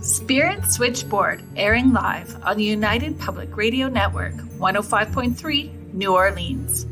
Spirit Switchboard, airing live on the United Public Radio Network, 105.3 New Orleans.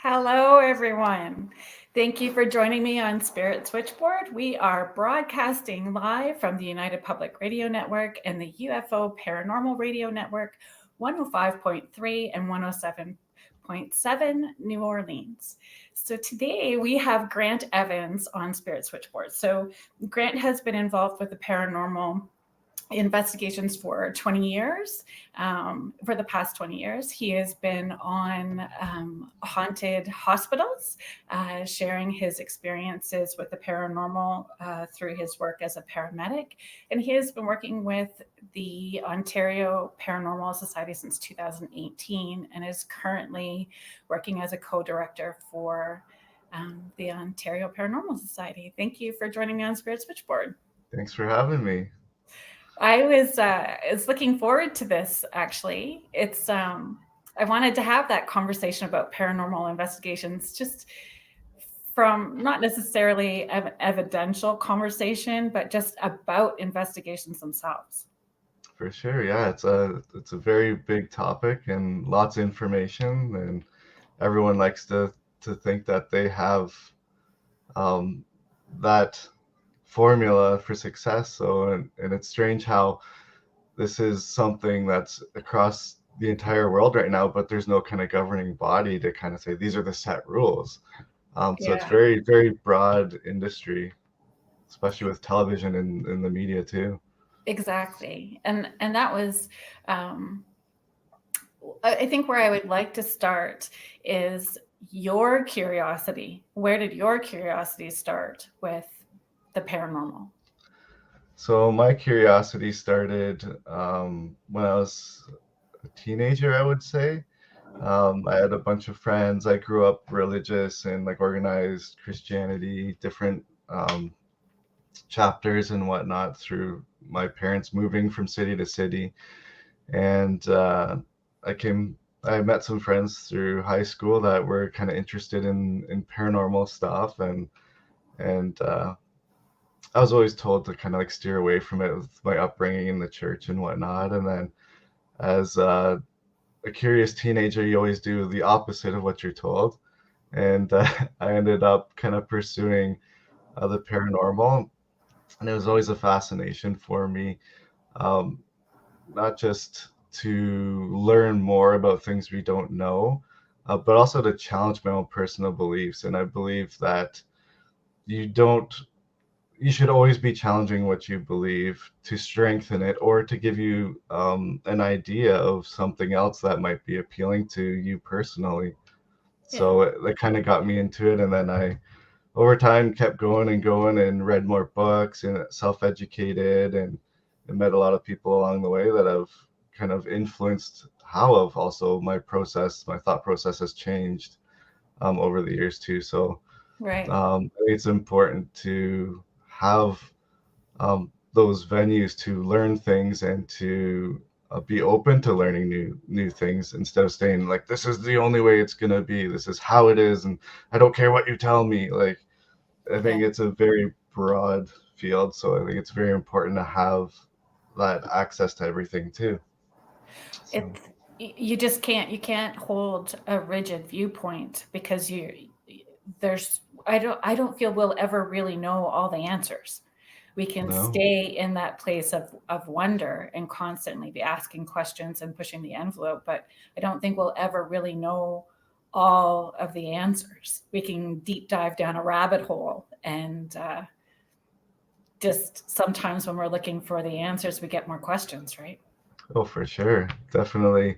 Hello, everyone. Thank you for joining me on Spirit Switchboard. We are broadcasting live from the United Public Radio Network and the UFO Paranormal Radio Network, 105.3 and 107.7 New Orleans. So today we have Grant Evans on Spirit Switchboard. So Grant has been involved with the paranormal investigations for 20 years. For the past 20 years, he has been on haunted hospitals, sharing his experiences with the paranormal through his work as a paramedic. And he has been working with the Ontario Paranormal Society since 2018 and is currently working as a co-director for the Ontario Paranormal Society. Thank you for joining me on Spirit Switchboard. Thanks for having me. I was looking forward to this, actually. It's I wanted to have that conversation about paranormal investigations, just from not necessarily an evidential conversation, but just about investigations themselves. For sure, yeah, it's a very big topic and lots of information, and everyone likes to think that they have that formula for success. So, and it's strange how this is something that's across the entire world right now, but there's no kind of governing body to kind of say these are the set rules. So it's very, very broad industry, especially with television and the media too. Exactly. And that was, I think where I would like to start is your curiosity. Where did your curiosity start with the paranormal? So my curiosity started when I was a teenager, I would say. I had a bunch of friends. I grew up religious and like organized Christianity, different chapters and whatnot through my parents moving from city to city. And I met some friends through high school that were kind of interested in paranormal stuff, and I was always told to kind of like steer away from it with my upbringing in the church and whatnot. And then as a curious teenager, you always do the opposite of what you're told. And I ended up kind of pursuing the paranormal. And it was always a fascination for me, not just to learn more about things we don't know, but also to challenge my own personal beliefs. And I believe that you don't you should always be challenging what you believe to strengthen it or to give you an idea of something else that might be appealing to you personally. So that kind of got me into it. And then I, over time, kept going and read more books and self-educated and met a lot of people along the way that have kind of influenced how of also my thought process has changed over the years too. So Right. It's important to have those venues to learn things and to be open to learning new things instead of staying like, this is the only way it's gonna be, this is how it is, and I don't care what you tell me. Like, I think it's a very broad field, so I think it's very important to have that access to everything too. So. You just can't hold a rigid viewpoint because I don't feel we'll ever really know all the answers. We can stay in that place of wonder and constantly be asking questions and pushing the envelope, but I don't think we'll ever really know all of the answers. We can deep dive down a rabbit hole, and just sometimes when we're looking for the answers, we get more questions, right? Oh, for sure. Definitely.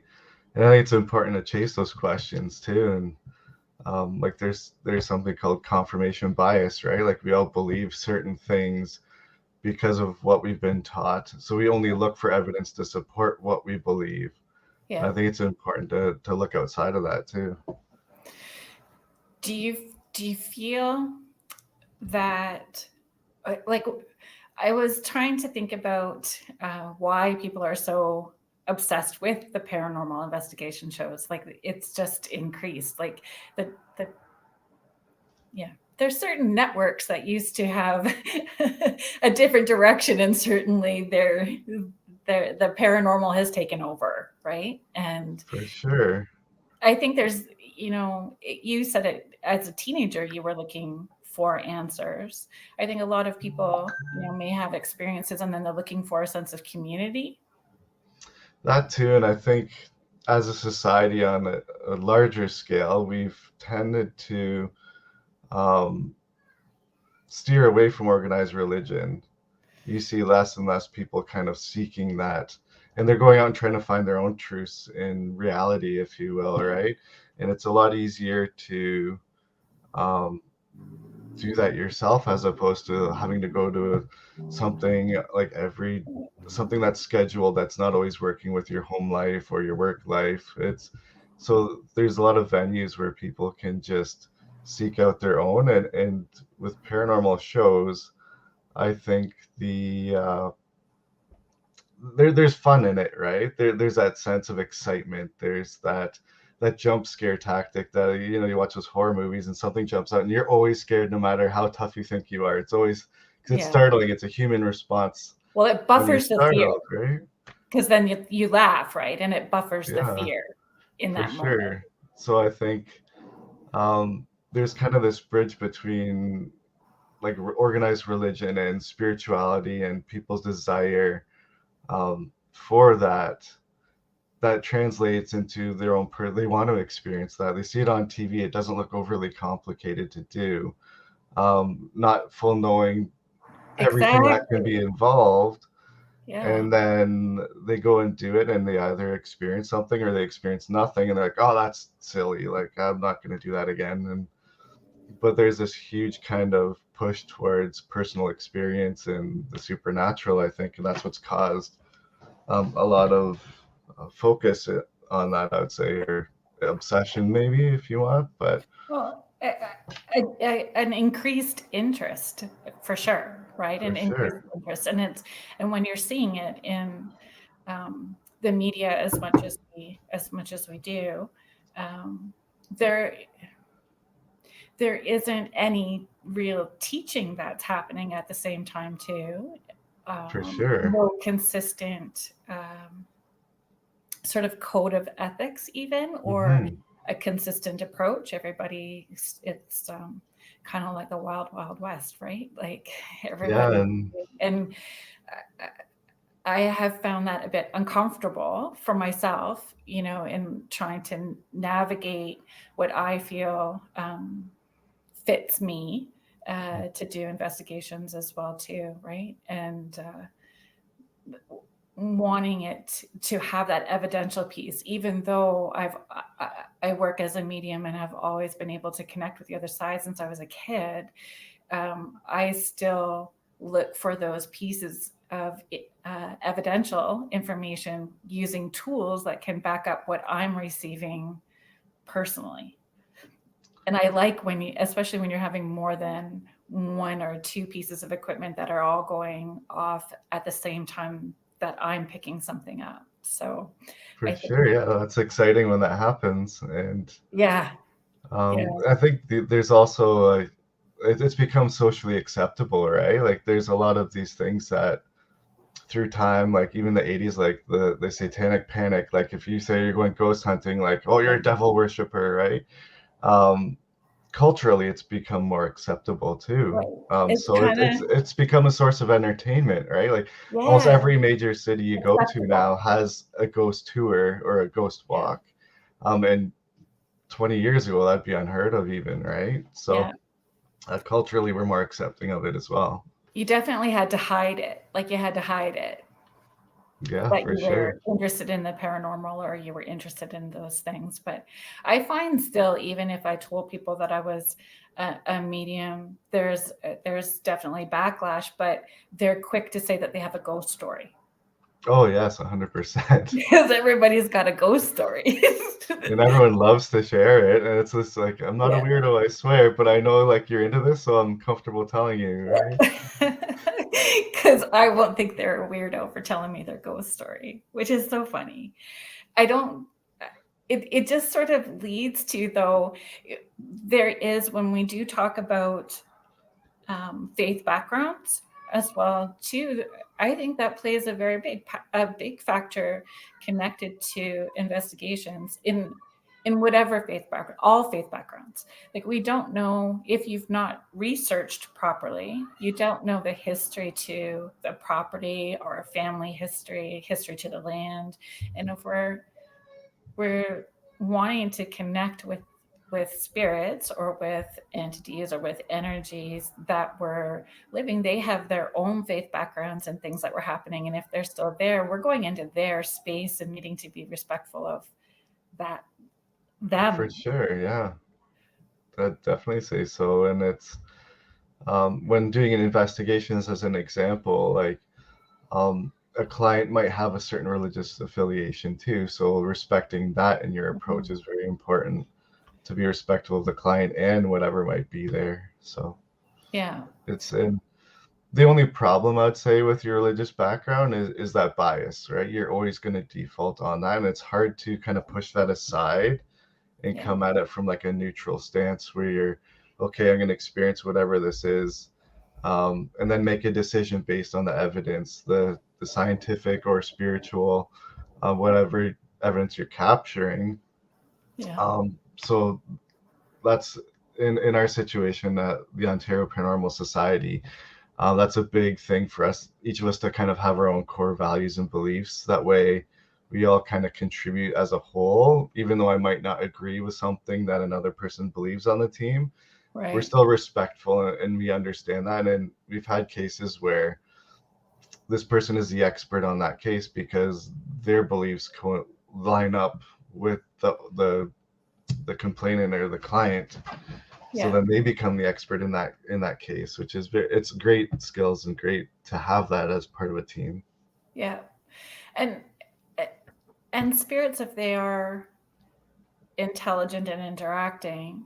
And I think it's important to chase those questions too. And like there's something called confirmation bias, right? Like we all believe certain things because of what we've been taught. So we only look for evidence to support what we believe. Yeah. I think it's important to look outside of that too. Do you feel that, like, I was trying to think about why people are so obsessed with the paranormal investigation shows. Like, it's just increased. Like the yeah, there's certain networks that used to have a different direction, and certainly the paranormal has taken over, right? And For sure. I think there's, you said it as a teenager, you were looking for answers. I think a lot of people, may have experiences and then they're looking for a sense of community. That too, and I think as a society on a larger scale, we've tended to um, steer away from organized religion. You see less and less people kind of seeking that, and they're going out and trying to find their own truths in reality, if you will, right? And it's a lot easier to um, do that yourself as opposed to having to go to something like something that's scheduled that's not always working with your home life or your work life. It's so there's a lot of venues where people can just seek out their own, and with paranormal shows, I think there's fun in it, right? There's that sense of excitement. There's that jump scare tactic that you watch those horror movies and something jumps out and you're always scared no matter how tough you think you are. It's always because it's Yeah. startling. It's a human response Well, it when you're buffers the fear, startled, right? because then you laugh, right? And it buffers the Yeah, fear in for that moment. sure. So I think there's kind of this bridge between like organized religion and spirituality and people's desire for that translates into their own they want to experience that. They see it on TV. It doesn't look overly complicated to do. Not full knowing everything that can Exactly. be involved. Yeah. And then they go and do it and they either experience something or they experience nothing and they're like, oh, that's silly. Like, I'm not going to do that again. But there's this huge kind of push towards personal experience and the supernatural, I think. And that's what's caused a lot of focus on that, I would say, or obsession, maybe, if you want. But Well, an increased interest for sure, right? for An increased sure, interest, and when you're seeing it in the media as much as we do, um, there there isn't any real teaching that's happening at the same time too. for sure. No consistent sort of code of ethics, even, or Hmm. a consistent approach. Everybody, it's kind of like the wild, wild west, right? Like Yeah, everybody, and and I have found that a bit uncomfortable for myself, in trying to navigate what I feel fits me to do investigations as well too, right? And wanting it to have that evidential piece, even though I work as a medium and have always been able to connect with the other side since I was a kid. I still look for those pieces of evidential information using tools that can back up what I'm receiving personally. And I like when you, especially when you're having more than one or two pieces of equipment that are all going off at the same time that I'm picking something up. So for I think, sure, yeah, that's exciting when that happens. And yeah, yeah, I think there's also it's become socially acceptable, right? Like, there's a lot of these things that through time, like even the 80s, like the satanic panic, like if you say you're going ghost hunting, like, oh, you're yeah, a devil worshiper, right? um Culturally it's become more acceptable too. right. It's So kind it's of, it's become a source of entertainment, right? Like almost yeah, every major city you go to now acceptable. has a ghost tour or a ghost Yeah, walk. And 20 years ago that'd be unheard of even, right? yeah. So culturally we're more accepting of it as well. You definitely had to hide it. Like you had to hide it, Yeah, that for you were sure. interested in the paranormal or you were interested in those things. But I find still, even if I told people that I was a medium, there's definitely backlash, but they're quick to say that they have a ghost story. Oh yes, 100%. because everybody's got a ghost story. And everyone loves to share it, and it's just like, I'm not a Yeah. weirdo, I swear, but I know like you're into this, so I'm comfortable telling you, right? Because I won't think they're a weirdo for telling me their ghost story, which is so funny. I don't, it just sort of leads to, though, there is, when we do talk about faith backgrounds as well too, I think that plays a very big factor connected to investigations in whatever faith background, all faith backgrounds. Like, we don't know, if you've not researched properly, you don't know the history to the property, or a family history to the land. And if we're wanting to connect with spirits, or with entities, or with energies that were living, they have their own faith backgrounds and things that were happening, and if they're still there, we're going into their space and needing to be respectful of that, For them. sure, yeah. I'd definitely say so. And it's when doing an investigations, as an example, like a client might have a certain religious affiliation too, so respecting that in your approach Mhm. is very important, to be respectful of the client and whatever might be there. So Yeah. it's in the only problem I'd say with your religious background is that bias, right? You're always going to default on that, and it's hard to kind of push that aside and Yeah. come at it from like a neutral stance where you're okay, I'm going to experience whatever this is, and then make a decision based on the evidence, the scientific or spiritual, whatever evidence you're capturing. Yeah. So that's in our situation at the Ontario Paranormal Society. That's a big thing for us, each of us, to kind of have our own core values and beliefs. That way, we all kind of contribute as a whole, even though I might not agree with something that another person believes on the team. We're Right. still respectful, and we understand that. And we've had cases where this person is the expert on that case because their beliefs line up with the complainant or the client, so Yeah. then they become the expert in that case, which is it's great skills and great to have that as part of a team. Yeah. And and spirits, if they are intelligent and interacting,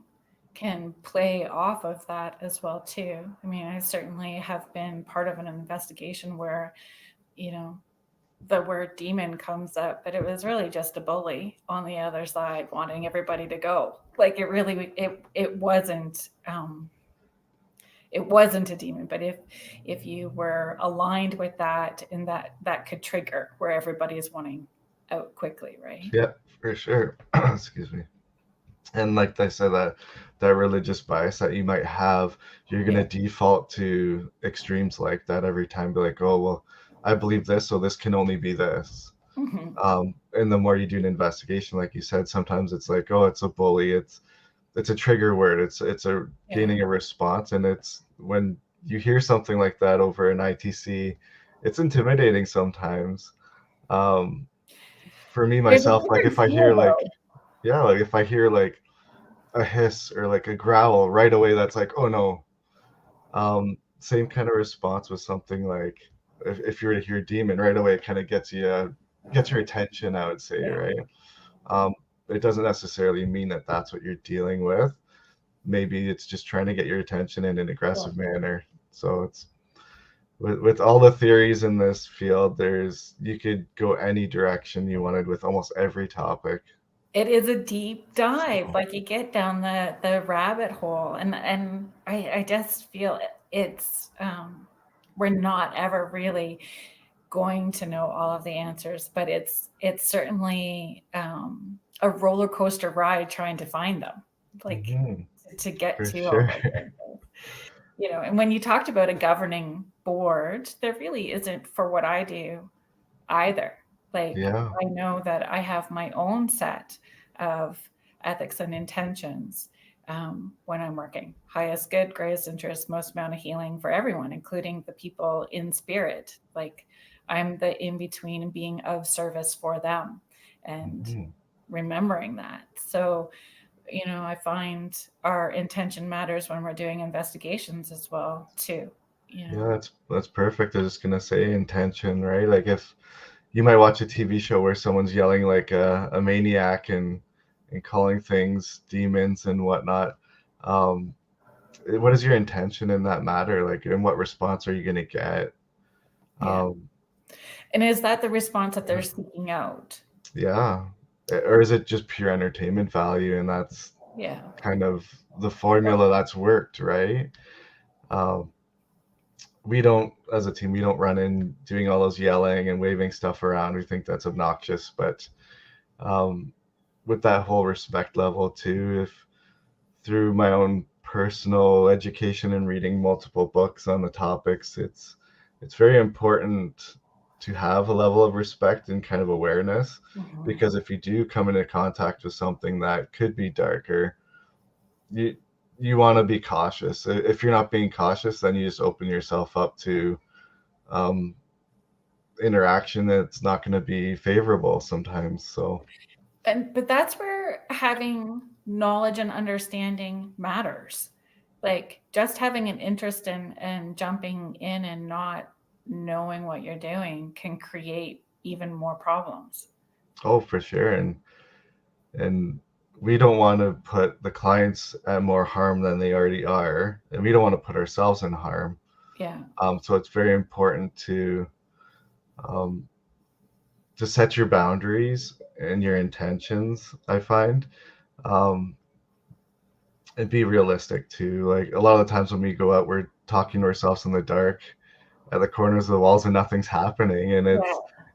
can play off of that as well too. I mean, I certainly have been part of an investigation where, you know, the word demon comes up, but it was really just a bully on the other side wanting everybody to go. Like, it wasn't a demon, but if you were aligned with that, and that could trigger where everybody is wanting out quickly, right? Yeah, for sure. Excuse me. And like I said, that religious bias that you might have, you're Yeah. gonna default to extremes like that every time. Be like, oh well, I believe this, so this can only be this. Hmm. And the more you do an investigation, like you said, sometimes it's like, oh, it's a bully, it's a trigger word, it's a Yeah. gaining a response. And it's when you hear something like that over an ITC, it's intimidating sometimes. um for me There's a myself, like different if I feel hear like, though. yeah, like if I hear like a hiss or like a growl right away, that's like, oh no. Same kind of response with something like, if you were to hear demon right away, it kind of gets your attention, I would say, Yeah. right? um it doesn't necessarily mean that that's what you're dealing with. Maybe it's just trying to get your attention in an Well, aggressive manner. So it's with all the theories in this field, there's you could go any direction you wanted with almost every topic. it is a deep dive. So Like, you get down the rabbit hole, and I just feel it's we're not ever really going to know all of the answers, but it's certainly a roller coaster ride trying to find them, like, mhm, to get for to all sure. those answers. And when you talked about a governing board, there really isn't for what I do either. Like, Yeah. I know that I have my own set of ethics and intentions when I'm working. Highest good, greatest interest, most amount of healing for everyone, including the people in spirit. Like, I'm the in between and being of service for them, and Mhm. remembering that. So, I find our intention matters when we're doing investigations as well, too. You Yeah, know, that's perfect. I was just gonna say intention, right? Like if you might watch a TV show where someone's yelling like a maniac and calling things demons and whatnot. Um, what is your intention in that matter? Like, and what response are you going to get? Yeah. Um, And is that the response that they're seeking out? yeah. Or is it just pure entertainment value? And that's Yeah. kind of the formula that's worked, right? Um, we don't, as a team, we don't run in doing all those yelling and waving stuff around. We think that's obnoxious, but um, with that whole respect level too, if through my own personal education and reading multiple books on the topics, it's very important to have a level of respect and kind of awareness, Mhm. because if you do come into contact with something that could be darker, you you want to be cautious. If you're not being cautious, then you just open yourself up to um, interaction that's not going to be favorable sometimes. So But that's where having knowledge and understanding matters. Like just having an interest in and jumping in and not knowing what you're doing can create even more problems. oh, for sure. And we don't want to put the clients at more harm than they already are, and we don't want to put ourselves in harm. Yeah. So it's very important um, to set your boundaries and your intentions, I find, um, and be realistic too. Like a lot of the times when we go out, we're talking to ourselves in the dark at the corners of the walls and nothing's happening, and Yeah.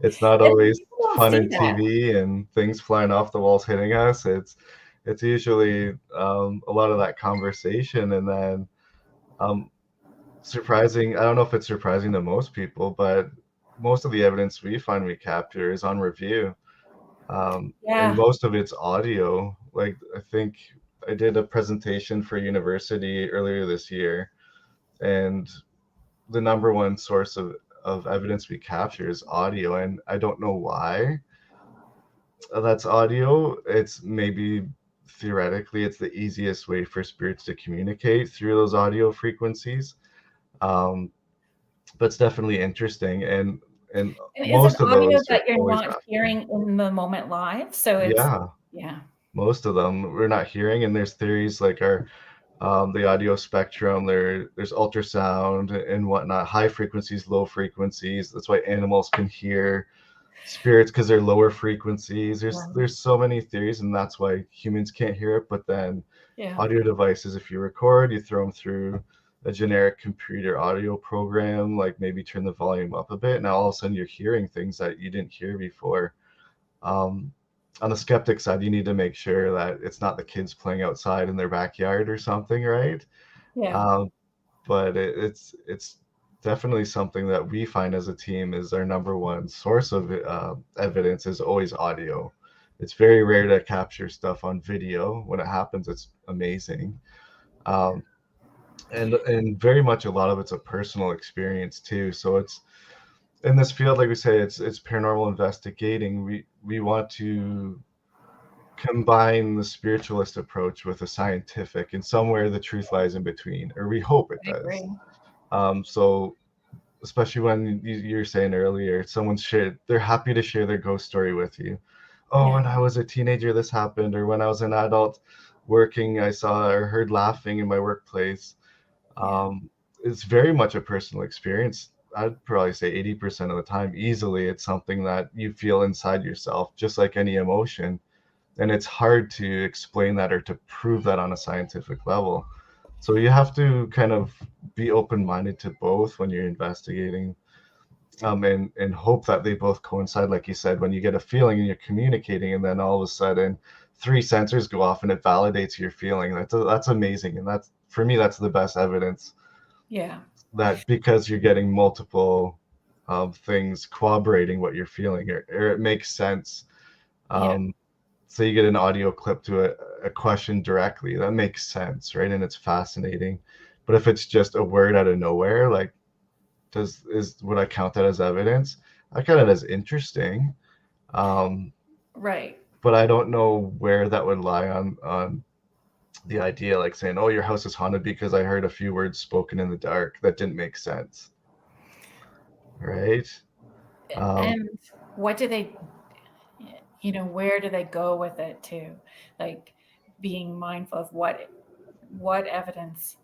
it's not And always people don't fun see in that. TV and things flying off the walls hitting us. It's usually a lot of that conversation, and then um, surprising. I don't know if it's surprising to most people, but most of the evidence we find we capture is on review, and Yeah. most of it's audio. Like I think I did a presentation for university earlier this year, and the number one source of evidence we capture is audio, and I don't know why that's audio. It's maybe theoretically it's the easiest way for spirits to communicate through those audio frequencies. Um, but it's definitely interesting, and And is it most of audio those are that you're always not happening. hearing in the moment live? So it's, Yeah, yeah. most of them we're not hearing, and there's theories like our the audio spectrum. There's ultrasound and whatnot, high frequencies, low frequencies. That's why animals can hear spirits, because they're lower frequencies. Right. There's so many theories, and that's why humans can't hear it. But then Yeah. audio devices, if you record, you throw them through a generic computer audio program, like maybe turn the volume up a bit. Now all of a sudden you're hearing things that you didn't hear before. Um, on the skeptic side, you need to make sure that it's not the kids playing outside in their backyard or something, right? Yeah. Um, but it's definitely something that we find as a team is our number one source of evidence is always audio. It's very rare to capture stuff on video. When it happens, it's amazing. Um, and very much a lot of it's a personal experience too. So it's in this field, like we say, it's paranormal investigating. We want to combine the spiritualist approach with a scientific, and somewhere the truth lies in between, or we hope it I does. agree. So especially when you're saying earlier, someone's shared, they're happy to share their ghost story with you. Oh, Yeah. when I was a teenager, this happened, or when I was an adult working, I saw or heard laughing in my workplace. Yeah. Um, it's very much a personal experience. I'd probably say 80% of the time, easily, it's something that you feel inside yourself, just like any emotion. And it's hard to explain that or to prove that on a scientific level. So you have to kind of be open-minded to both when you're investigating, and hope that they both coincide. Like you said, when you get a feeling and you're communicating, and then all of a sudden three sensors go off and it validates your feeling. That's amazing, and that's for me that's the best evidence Yeah. that because you're getting multiple things corroborating what you're feeling, or it makes sense. Yeah. Um, so you get an audio clip to a question directly, that makes sense, right? And it's fascinating. But if it's just a word out of nowhere, like would I count that as evidence? I count it as interesting, um, Right. but I don't know where that would lie on the idea, like saying, "Oh, your house is haunted because I heard a few words spoken in the dark that didn't make sense," right? Um, And what do they, where do they go with it too? Like being mindful of what evidence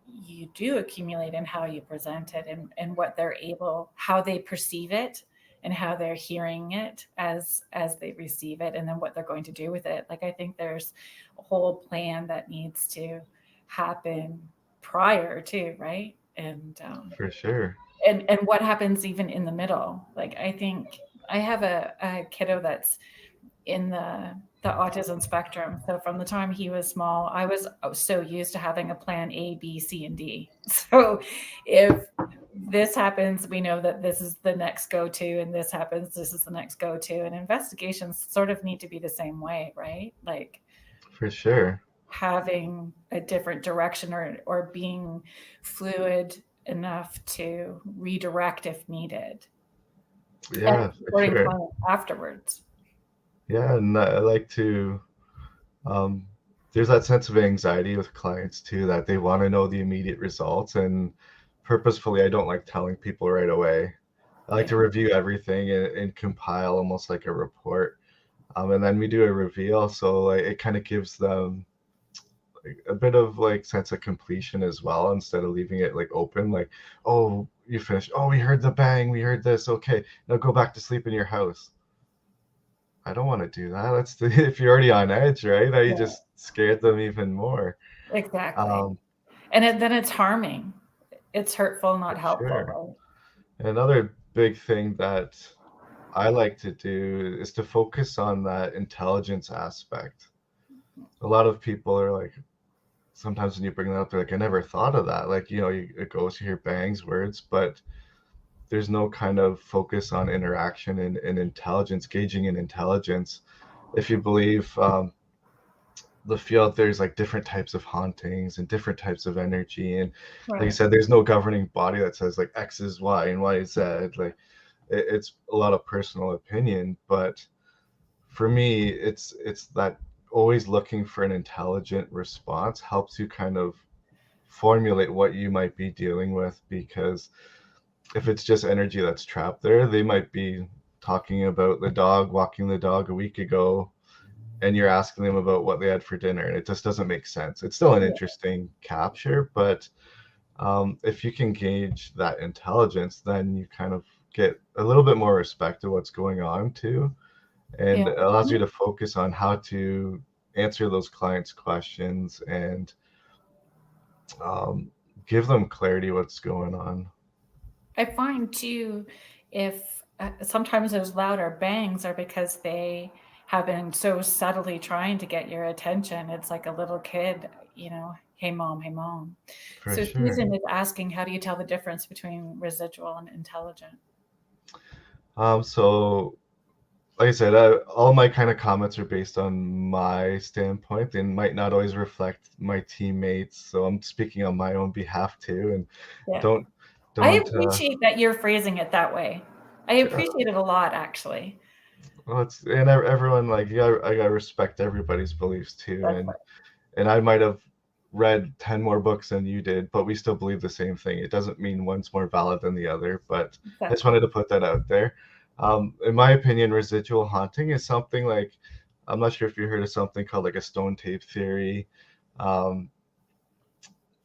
you do accumulate and how you present it, and what they're able, how they perceive it, and how they're hearing it as they receive it, and then what they're going to do with it. Like I think there's a whole plan that needs to happen prior to, right? For sure. And what happens even in the middle. Like I think I have a kiddo that's in the autism spectrum. So from the time he was small, I was so used to having a plan A, B, C, and D. So if this happens, we know that this is the next go-to, and this happens, this is the next go-to. And investigations sort of need to be the same way, right? Like For sure. having a different direction, or being fluid enough to redirect if needed, and Yeah, for supporting sure. clients afterwards. Yeah, and I like to um there's that sense of anxiety with clients too, that they want to know the immediate results, and purposefully I don't like telling people right away. I like Yeah. to review everything and compile almost like a report. And then we do a reveal, so like, it kind of gives them like a bit of like sense of completion as well, instead of leaving it like open, like, oh, you finished, oh, we heard the bang, we heard this, okay, now go back to sleep in your house. I don't want to do that. That's the, if you're already on edge, right, now you Yeah. just scared them even more. Exactly. um And then it's harming. It's hurtful, not for helpful, sure. right? Another big thing that I like to do is to focus on that intelligence aspect. A lot of people are like, sometimes when you bring that up, they're like, I never thought of that. Like, it goes, you hear bangs, words, but there's no kind of focus on interaction and intelligence, gauging in intelligence. If you believe the field, there's like different types of hauntings and different types of energy. And like you Right. said, there's no governing body that says like X is Y and Y is Z. Like it's a lot of personal opinion. But for me, it's that always looking for an intelligent response helps you kind of formulate what you might be dealing with, because if it's just energy that's trapped there, they might be talking about the dog walking the dog a week ago, and you're asking them about what they had for dinner, and it just doesn't make sense. It's still an Yeah. interesting capture, but if you can gauge that intelligence, then you kind of get a little bit more respect of what's going on too, Yeah. and it allows you to focus on how to answer those clients' questions and um, give them clarity what's going on. I find too, if sometimes those louder bangs are because they have been so subtly trying to get your attention. It's like a little kid, hey mom, hey mom. For So sure. Susan is asking, how do you tell the difference between residual and intelligent? So like I said, all my kind of comments are based on my standpoint and might not always reflect my teammates. So I'm speaking on my own behalf too, and Yeah. don't I don't appreciate that you're phrasing it that way. I appreciate it a lot, actually. well, it's and everyone, like, yeah, I gotta respect everybody's beliefs too, That's and I might have read 10 more books than you did, but we still believe the same thing. It doesn't mean one's more valid than the other, but I just exactly. wanted to put that out there. In my opinion, residual haunting is something like, I'm not sure if you heard of something called like a stone tape theory. Um,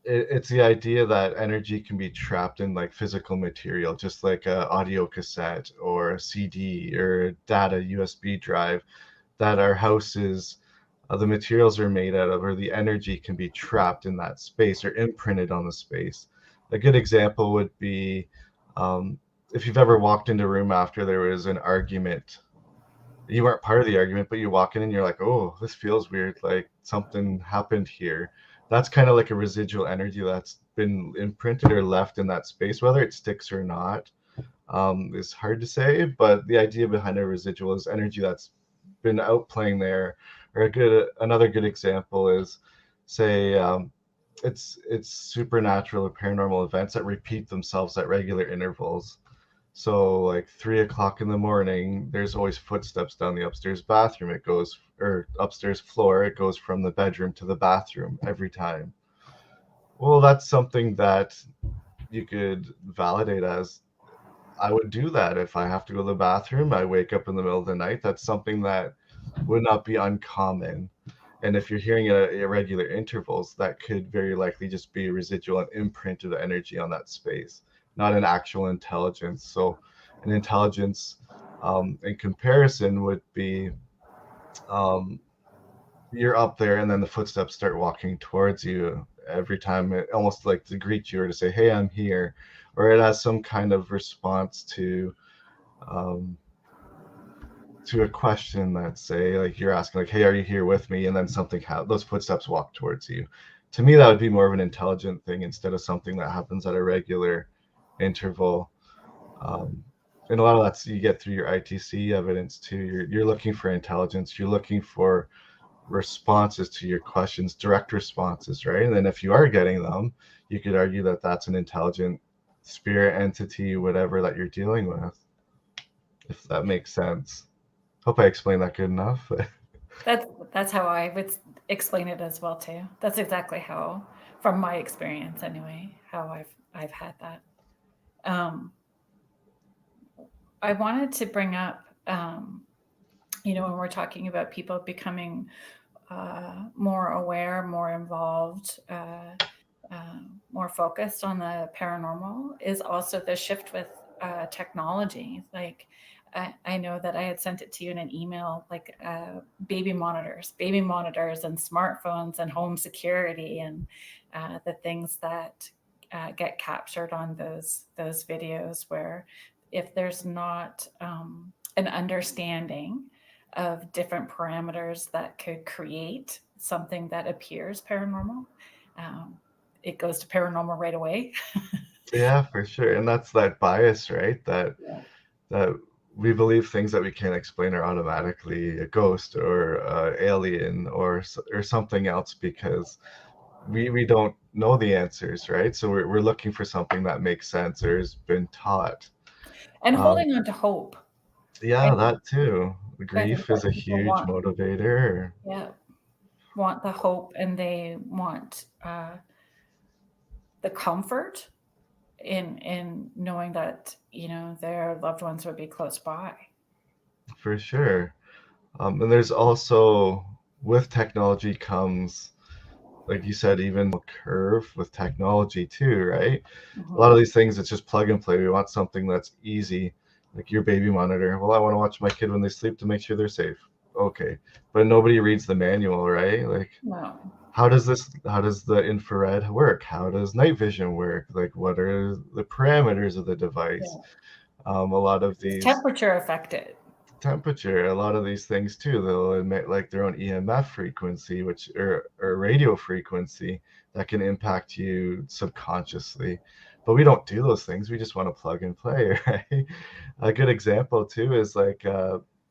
it's the idea that energy can be trapped in like physical material, just like a audio cassette or a CD or a data USB drive, that our houses, the materials are made out of, or the energy can be trapped in that space or imprinted on the space. A good example would be, um, if you've ever walked into a room after there was an argument, you weren't part of the argument, but you walk in and you're like, oh, this feels weird, like something happened here. That's kind of like a residual energy that's been imprinted or left in that space. Whether it sticks or not is hard to say, but the idea behind a residual is energy that's been outplaying there. Or another good example is, say, it's supernatural or paranormal events that repeat themselves at regular intervals. So like 3 o'clock in the morning, there's always footsteps down the upstairs bathroom. It goes, or upstairs floor. It goes from the bedroom to the bathroom every time. Well, that's something that you could validate as I would do that if I have to go to the bathroom. I wake up in the middle of the night. That's something that would not be uncommon. And if you're hearing it at irregular intervals, that could very likely just be a residual and imprint of the energy on that space, not an actual intelligence. So, an intelligence, in comparison, would be, um, you're up there and then the footsteps start walking towards you every time, it almost like to greet you or to say, "Hey, I'm here," or it has some kind of response um, to a question that, say, like you're asking, like, "Hey, are you here with me?" And then those footsteps walk towards you. To me, that would be more of an intelligent thing instead of something that happens at a regular interval. Um, and a lot of that's you get through your ITC evidence too. You're looking for intelligence. You're looking for responses to your questions, direct responses, right? And then if you are getting them, you could argue that that's an intelligent spirit entity, whatever that you're dealing with, if that makes sense. Hope I explained that good enough. That's how I would explain it as well too. That's exactly how, from my experience anyway, how I've had that. Um, I wanted to bring up, when we're talking about people becoming more aware, more involved, more focused on the paranormal, is also the shift with technology. Like, I know that I had sent it to you in an email, like baby monitors, and smartphones, and home security, and the things that get captured on those videos. Where if there's not an understanding of different parameters that could create something that appears paranormal, um, it goes to paranormal right away. Yeah, for sure. And that's that bias, right? Yeah. That we believe things that we can't explain are automatically a ghost or alien or something else because we don't know the answers, right? So we're looking for something that makes sense or has been taught. And Um, holding on to hope. I yeah, that too. I think Grief is that a people huge want, motivator. yeah, want the hope, and they want the comfort in knowing that their loved ones would be close by. For sure. And there's also, with technology comes, like you said, even curve with technology too, right? A lot Mhm. of these things, it's just plug and play. We want something that's easy, like your baby monitor. Well, I want to watch my kid when they sleep to make sure they're safe. Okay. But nobody reads the manual, right? Like, No. how does the infrared work? How does night vision work? Like, what are the parameters of the device? Yeah. A lot of It's these temperature affected. temperature, a lot of these things too, they'll emit like their own EMF frequency, which or radio frequency that can impact you subconsciously. But we don't do those things. We just want to plug and play, right? A good example too is like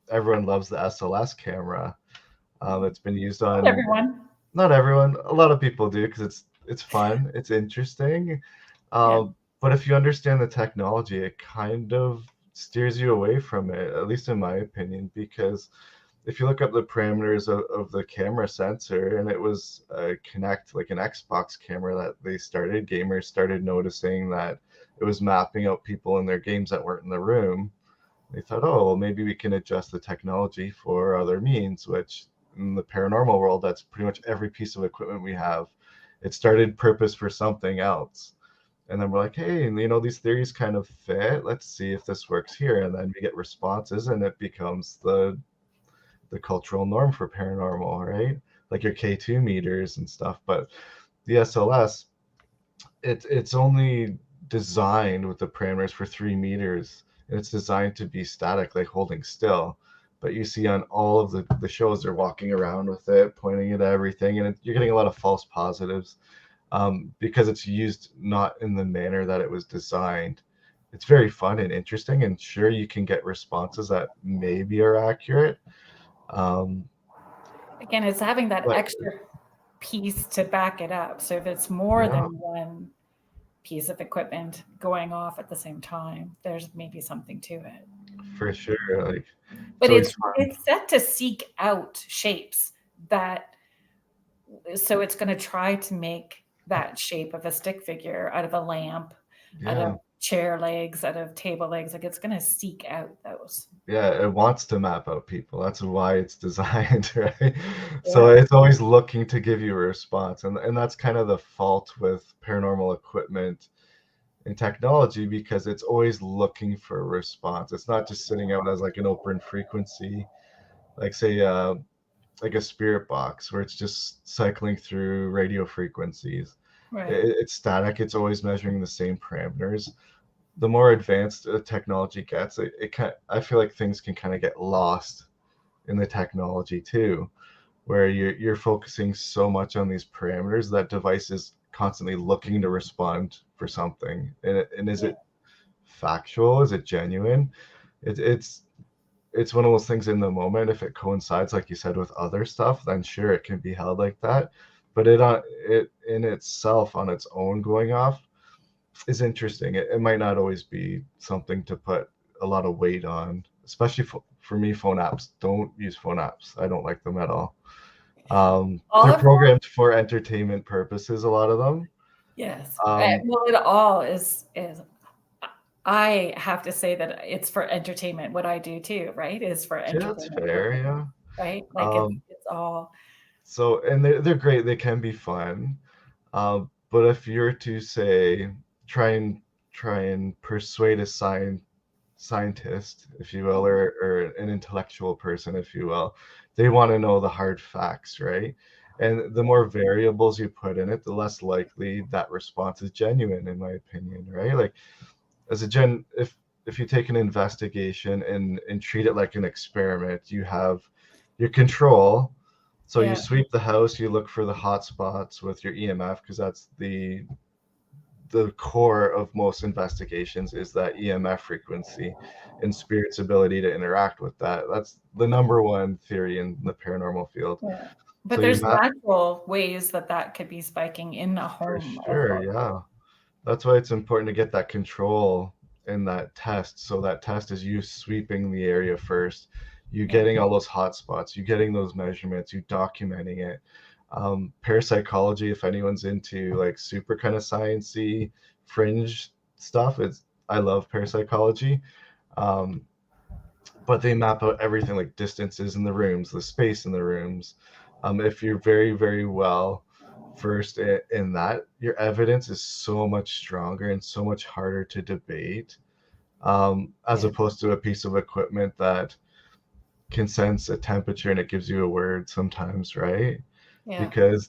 everyone loves the SLS camera. It's been used Not on, everyone. not everyone, a lot of people do because it's fun, it's interesting. Yeah. But if you understand the technology, it kind of steers you away from it, at least in my opinion, because if you look up the parameters of the camera sensor, and it was a Connect, like an Xbox camera that they started, gamers started noticing that it was mapping out people in their games that weren't in the room. They thought, oh, well, maybe we can adjust the technology for other means, which in the paranormal world, that's pretty much every piece of equipment we have. It started purpose for something else. And then we're like, hey, these theories kind of fit. Let's see if this works here. And then we get responses, and it becomes the cultural norm for paranormal, right? Like your K2 meters and stuff. But the SLS, it's only designed with the parameters for 3 meters, and it's designed to be static, like holding still. But you see on all of the shows, they're walking around with it, pointing at everything, and you're getting a lot of false positives because it's used not in the manner that it was designed. It's very fun and interesting, and sure, you can get responses that maybe are accurate. Um, Again, it's having that but extra piece to back it up. So if it's more yeah, than one piece of equipment going off at the same time, there's maybe something to it. for sure. Like it's But always it's fun. it's set to seek out shapes that, so it's going to try to make that shape of a stick figure out of a lamp, out of Yeah, chair legs out of table legs. Like it's going to seek out those. Yeah, it wants to map out people. That's why it's designed, right? So Yeah. it's always looking to give you a response. And that's kind of the fault with paranormal equipment and technology, because it's always looking for a response. It's not just sitting out as like an open frequency, like say like a spirit box where it's just cycling through radio frequencies. Right. It's static. It's always measuring the same parameters. The more advanced technology gets, I feel like things can kind of get lost in the technology too, where you're focusing so much on these parameters that device is constantly looking to respond for something. And is Yeah. it factual? Is it genuine? It's one of those things in the moment. If it coincides, like you said, with other stuff, then sure, it can be held like that. But it in itself on its own going off is interesting. It might not always be something to put a lot of weight on, especially for me. Phone apps, don't use phone apps. I don't like them at all. All They're of them? programmed for entertainment purposes, a lot of them. Yes. Um, Well, it all is I have to say that it's for entertainment. What I do too, right, is for yeah, that's entertainment fair. purposes, Yeah. right? Like Um, it's all so and they're great. They can be fun. But if you're to say try and try and persuade a scientist, if you will, or an intellectual person, if you will, they want to know the hard facts, right? And the more variables you put in it, the less likely that response is genuine, in my opinion, right? Like as a if you take an investigation and treat it like an experiment, you have your control. So you yeah, sweep the house, you look for the hot spots with your EMF, because that's the core of most investigations, is that EMF frequency and spirit's ability to interact with that. That's the number one theory in the paranormal field. yeah. So But you there's map natural ways that that could be spiking in a for home as sure, well. yeah. That's why it's important to get that control in that test. So that test is you sweeping the area first, you Yeah, getting all those hot spots, you getting those measurements, you documenting it. Parapsychology, if anyone's into like super kind of sciencey fringe stuff, it's I love parapsychology. Um, but they map out everything, like distances in the rooms, the space in the rooms. If you're very, very well versed in that, your evidence is so much stronger and so much harder to debate, as yeah, opposed to a piece of equipment that can sense a temperature and it gives you a word sometimes, right? yeah. Because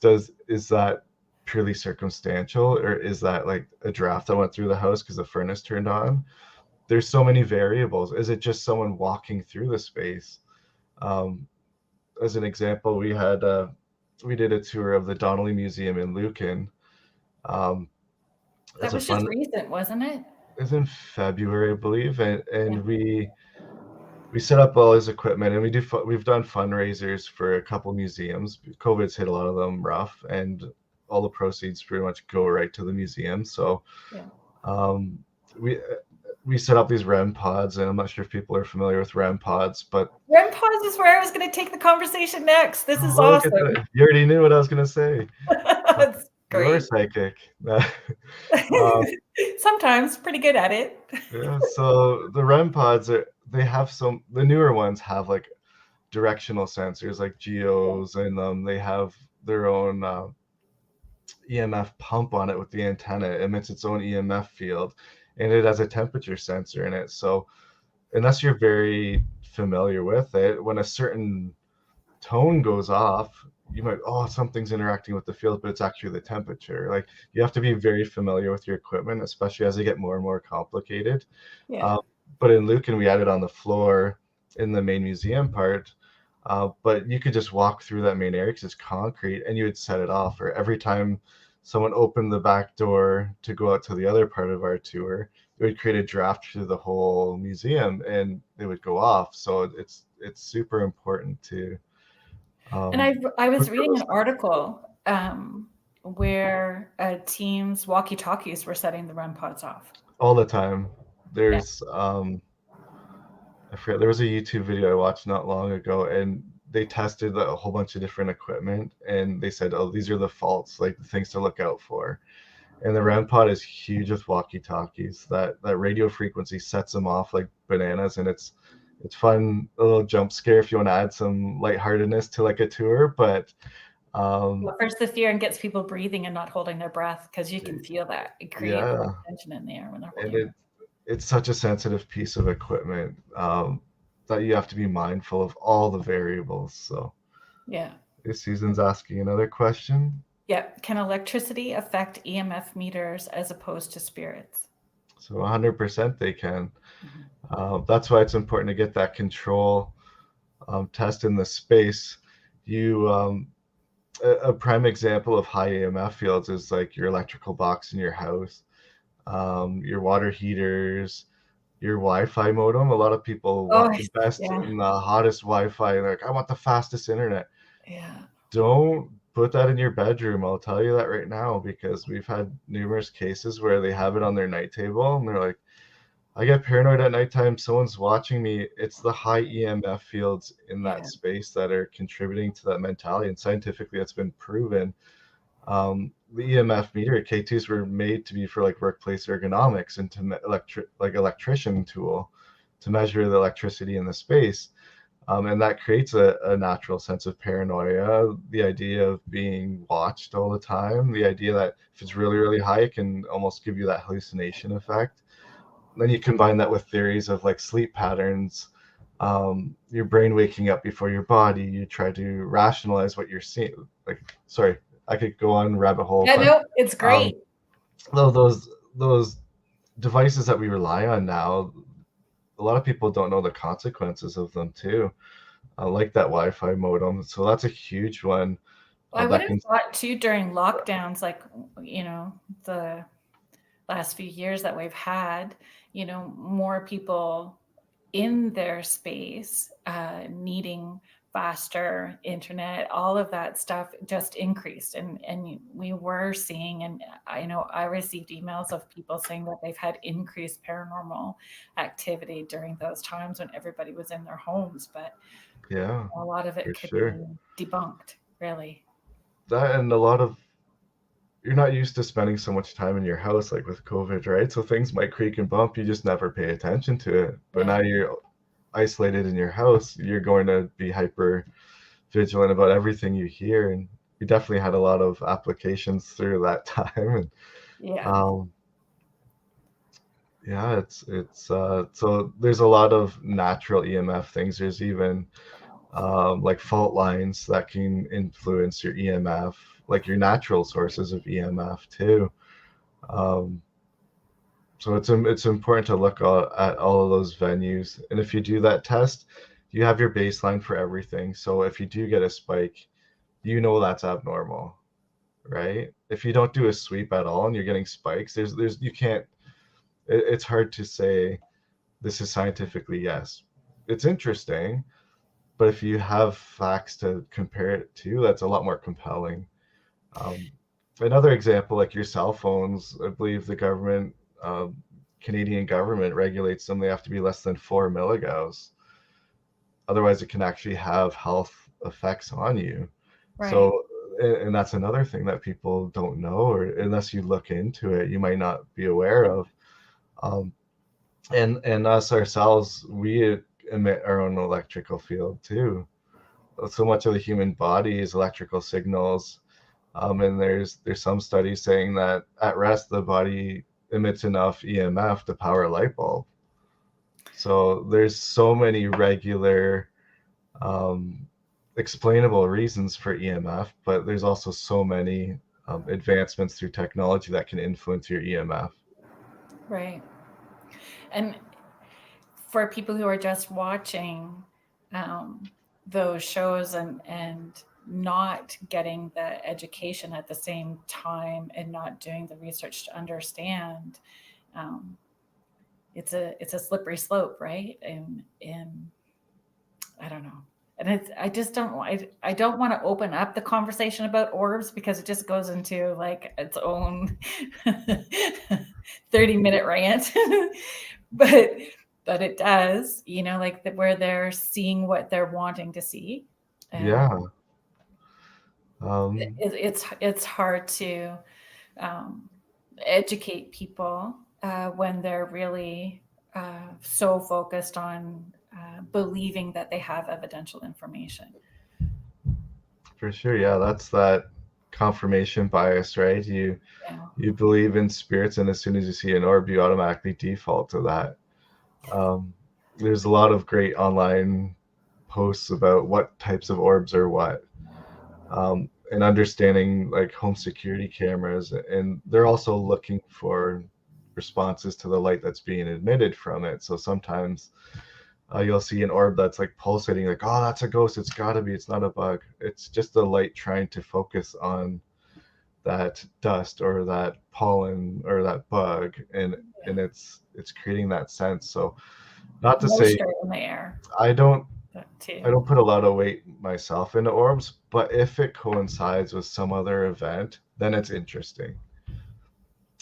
is that purely circumstantial, or is that like a draft that went through the house because the furnace turned on? There's so many variables. Is it just someone walking through the space? Um, as an example, we did a tour of the Donnelly Museum in Lucan. Um, That as a was just fun, recent, wasn't it? It's in February, I believe, and Yeah, we set up all his equipment, and we've done fundraisers for a couple museums. COVID's hit a lot of them rough, and all the proceeds pretty much go right to the museum. So yeah. um, we we set up these REM pods, and I'm not sure if people are familiar with REM pods, but REM pause is where I was going to take the conversation next. This is look at awesome. that. You already knew what I was gonna say. That's You're great. psychic. uh, Sometimes pretty good at it. yeah, so the REM pods they have the newer ones have like directional sensors like Yeah, geos in them. They have their own EMF pump on it with the antenna. It emits its own EMF field, and it has a temperature sensor in it. So unless you're very familiar with it, when a certain tone goes off, you might, oh, something's interacting with the field, but it's actually the temperature. Like you have to be very familiar with your equipment, especially as they get more and more complicated. yeah, Um, but in Lucan, we had it on the floor in the main museum part. But you could just walk through that main area because it's concrete, and you would set it off. Or every time someone opened the back door to go out to the other part of our tour, it would create a draft through the whole museum, and they would go off. So it's super important to and um, I look was for reading those an things article where a team's walkie-talkies were setting the REM pods off. all the time. Yeah, There's I forget, there was a YouTube video I watched not long ago, and they tested a whole bunch of different equipment, and they said, oh, these are the faults, like the things to look out for. And the REM pod is huge with walkie-talkies. That radio frequency sets them off like bananas, and it's fun, a little jump scare if you want to add some lightheartedness to like a tour. But Well, first the fear and gets people breathing and not holding their breath because you can feel that. It creates yeah, tension in the air when they're and holding. it's such a sensitive piece of equipment, that you have to be mindful of all the variables. So Yeah. this season's asking another question. Yeah. Can electricity affect EMF meters as opposed to spirits? So 100% they can. Mhm. That's why it's important to get that control test in the space. You a prime example of high EMF fields is like your electrical box in your house, your water heaters, your Wi-Fi modem. A lot of people Oh, want the best yeah. and the hottest Wi-Fi. They're like, I want the fastest internet. Yeah. Don't put that in your bedroom. I'll tell you that right now, because we've had numerous cases where they have it on their night table and they're like, I get paranoid at nighttime. Someone's watching me. It's the high EMF fields in that Yeah. space that are contributing to that mentality. And scientifically, that's been proven. The EMF meter K2s were made to be for like workplace ergonomics and to like electrician tool to measure the electricity in the space. And that creates a natural sense of paranoia, the idea of being watched all the time, the idea that if it's really, really high, it can almost give you that hallucination effect. Then you combine that with theories of like sleep patterns, your brain waking up before your body. You try to rationalize what you're seeing. Like, sorry, I could go on rabbit hole, Yeah, but no, it's um, great. those devices that we rely on now, a lot of people don't know the consequences of them too. Like that Wi-Fi modem. So that's a huge one I would that have can. thought too during lockdowns, like, the last few years that we've had, more people in their space needing faster internet, all of that stuff just increased. And we were seeing, and I know I received emails of people saying that they've had increased paranormal activity during those times when everybody was in their homes, but Yeah, a lot of it for could be sure. debunked, really. That and a lot of, you're not used to spending so much time in your house like with COVID, right? So things might creak and bump, you just never pay attention to it. But Yeah. now you're isolated in your house, you're going to be hyper vigilant about everything you hear. And we definitely had a lot of applications through that time. And Yeah. um, yeah, so there's a lot of natural EMF things. There's even like fault lines that can influence your EMF, like your natural sources of EMF too. Um, so it's important to look at all of those venues, and if you do that test, you have your baseline for everything. So if you do get a spike, you know that's abnormal, right? If you don't do a sweep at all and you're getting spikes, there's you can't. It's hard to say this is scientifically yes. It's interesting, but if you have facts to compare it to, that's a lot more compelling. Um, Another example, like your cell phones, I believe the government, Canadian government regulates them. They have to be less than 4 milligauss. Otherwise, it can actually have health effects on you. Right. So, and that's another thing that people don't know, or unless you look into it, you might not be aware of. Um, and us ourselves, we emit our own electrical field too. So much of the human body is electrical signals. And there's some studies saying that at rest the body emits enough EMF to power a light bulb. So there's so many regular, um, explainable reasons for EMF, but there's also so many advancements through technology that can influence your EMF. Right. And for people who are just watching um, those shows and not getting the education at the same time and not doing the research to understand, um, it's a slippery slope, right? And I don't know. And I just don't. I don't want to open up the conversation about orbs because it just goes into like its own 30-minute rant. but but it does, like where they're seeing what they're wanting to see. Yeah. Um, Um, it's hard to um, educate people when they're really so focused on believing that they have evidential information. For sure, yeah, that's that confirmation bias, right? Yeah. You believe in spirits, and as soon as you see an orb, you automatically default to that. Um, there's a lot of great online posts about what types of orbs are what, and understanding like home security cameras, and they're also looking for responses to the light that's being emitted from it. So sometimes you'll see an orb that's like pulsating, like, oh, that's a ghost. It's got to be. It's not a bug. It's just the light trying to focus on that dust or that pollen or that bug, and Yeah. it's creating that sense. So not to say Moisture in the air I don't too. I don't put a lot of weight myself into orbs, but if it coincides with some other event, then it's interesting,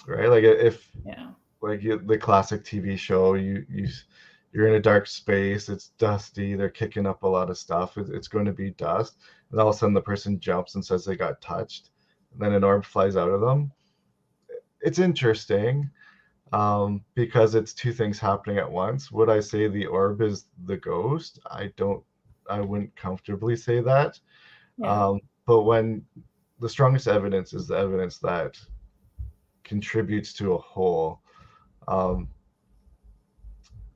right? Like if Yeah. like the classic TV show, you're in a dark space, it's dusty, they're kicking up a lot of stuff, it's going to be dust, and all of a sudden the person jumps and says they got touched, and then an orb flies out of them. It's interesting, because it's two things happening at once. Would I say the orb is the ghost? I wouldn't comfortably say that. Yeah. But when the strongest evidence is the evidence that contributes to a whole, um,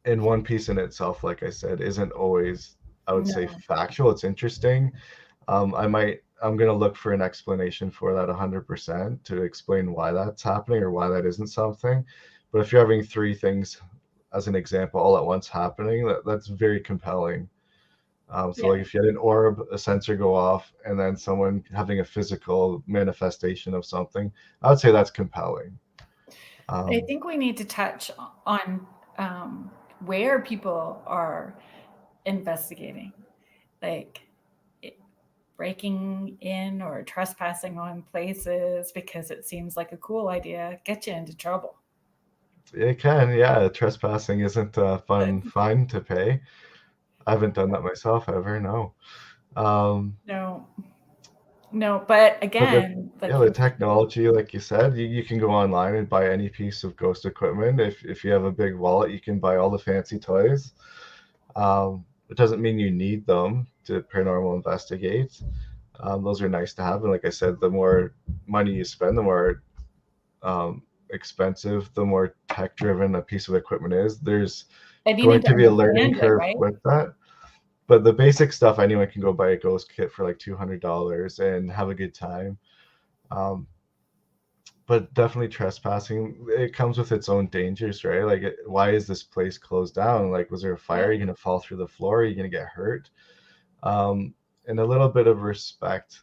and one piece in itself, like I said, isn't always, I would say, No. factual. It's interesting. I'm going to look for an explanation for that 100% to explain why that's happening or why that isn't something. But if you're having three things, as an example, all at once happening, that's very compelling. So, Yeah. like if you had an orb, a sensor go off, and then someone having a physical manifestation of something, I would say that's compelling. I Um, think we need to touch on where people are investigating, like breaking in or trespassing on places because it seems like a cool idea, get you into trouble. it can, yeah. Trespassing isn't a But fun fine to pay. I haven't done that myself ever, no. Um, no, no. But but again, yeah, like the you, technology, like you said, you can go online and buy any piece of ghost equipment. If you have a big wallet, you can buy all the fancy toys. It doesn't mean you need them to paranormal investigate. Those are nice to have, and like I said, the more money you spend, the more expensive, the more tech-driven a piece of equipment is. There's and you going need to to be a learning understand it, curve right? with that. But the basic stuff, anyone can go buy a ghost kit for like $200 and have a good time. Um, but definitely trespassing, it comes with its own dangers, right? Like, why is this place closed down? Like, was there a fire? Yeah. Are you going to fall through the floor? Are you going to get hurt? And a little bit of respect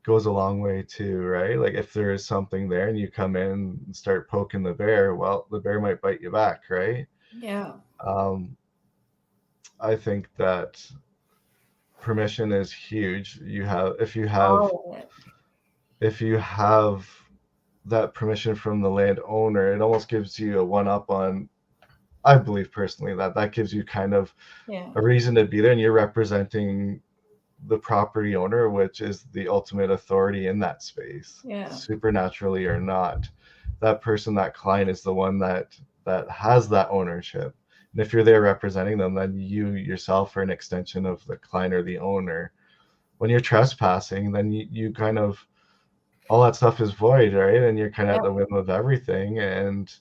goes a long way too, right? Like, if there is something there and you come in and start poking the bear, well, the bear might bite you back, right? Yeah. Um, I think that permission is huge. All of it. If you have that permission from the landowner, it almost gives you a one up on, I believe personally, that gives you kind of Yeah. a reason to be there, and you're representing the property owner, which is the ultimate authority in that space, Yeah. supernaturally or not. That person, that client, is the one that has that ownership. And if you're there representing them, then you yourself are an extension of the client or the owner. When you're trespassing, then you kind of, all that stuff is void, right? And you're kind of Yeah. at the whim of everything. And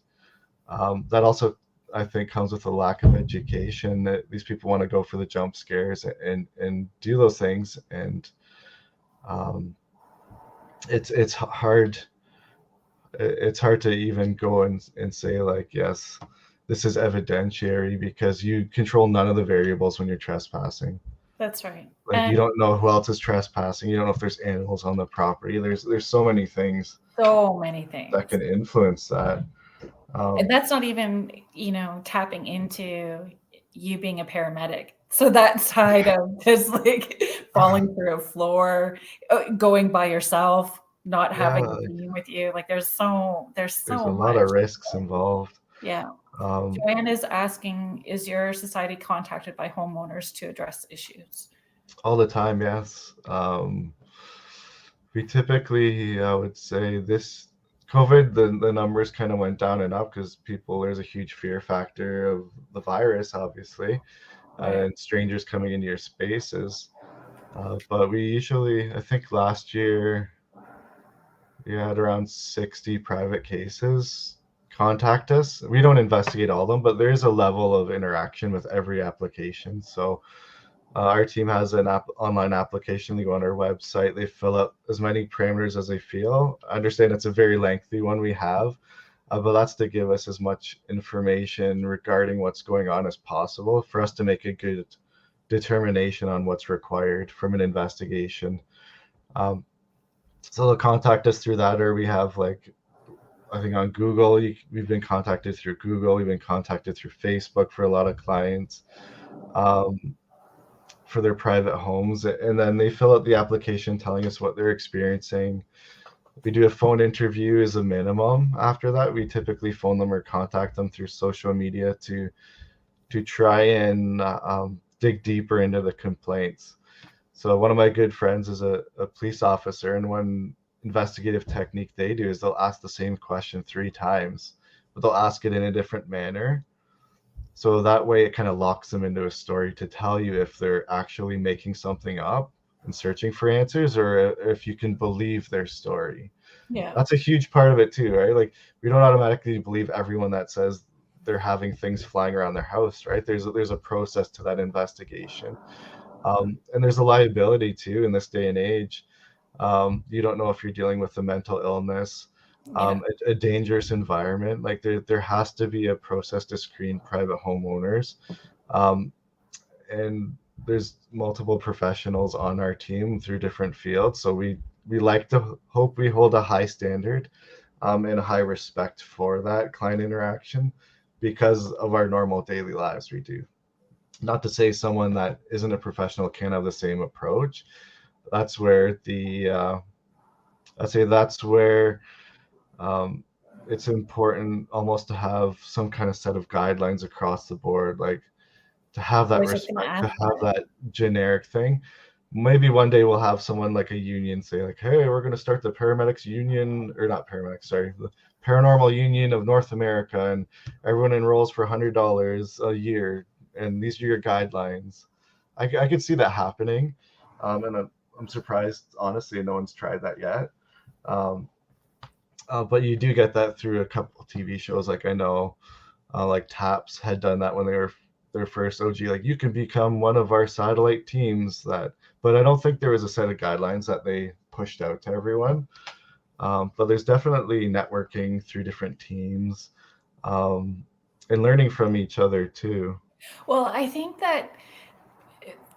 that also, I think, comes with a lack of education, that these people want to go for the jump scares and do those things. And um, it's hard. It's hard to even go and say like, yes, this is evidentiary, because you control none of the variables when you're trespassing. That's right. Like, you And don't know who else is trespassing. You don't know if there's animals on the property. There's so many things so many that things. can influence that. And that's not even, tapping into you being a paramedic. So that side of just like falling through a floor, going by yourself, not Yeah, having a team with you. Like there's there's a so lot much. of risks involved. Yeah. Um, Joanne is asking, is your society contacted by homeowners to address issues? all the time, yes. We typically, I would say, this COVID, the numbers kind of went down and up because there's a huge fear factor of the virus, obviously, Right. and strangers coming into your spaces. But we usually, I think last year, we had around 60 private cases contact us. We don't investigate all of them, but there is a level of interaction with every application. So our team has an online application. They go on our website. They fill out as many parameters as they feel. I understand it's a very lengthy one we have, but that's to give us as much information regarding what's going on as possible for us to make a good determination on what's required from an investigation. Um, so they'll contact us through that, or we have like, I think on Google, we've been contacted through Google. We've been contacted through Facebook for a lot of clients. For their private homes, and then they fill out the application telling us what they're experiencing. We do a phone interview as a minimum. After that, we typically phone them or contact them through social media to try and dig deeper into the complaints. So one of my good friends is a police officer, and one investigative technique they do is they'll ask the same question 3 times, but they'll ask it in a different manner. So that way it kind of locks them into a story to tell you if they're actually making something up and searching for answers, or if you can believe their story. Yeah. That's a huge part of it too, right? Like, we don't automatically believe everyone that says they're having things flying around their house, right? There's a process to that investigation. And there's a liability too in this day and age. You don't know if you're dealing with a mental illness, Yeah. a dangerous environment. Like, there has to be a process to screen private homeowners. Um, and there's multiple professionals on our team through different fields. So we like to hope we hold a high standard and a high respect for that client interaction because of our normal daily lives we do. Not to say someone that isn't a professional can't have the same approach. That's where I'd say that's where um, it's important almost to have some kind of set of guidelines across the board, like to have I that was just going to respect, to ask have that. that generic thing. Maybe one day we'll have someone like a union say like, hey, we're going to start the paramedics union, or not paramedics, sorry, the paranormal union of North America, and everyone enrolls for $100 a year, and these are your guidelines. I could see that happening, and I'm surprised, honestly, no one's tried that yet. Um, but you do get that through a couple of TV shows. Like, I know, like Taps had done that when they were their first OG. Like, you can become one of our satellite teams. But I don't think there was a set of guidelines that they pushed out to everyone. But there's definitely networking through different teams, um, and learning from each other too. Well, I think that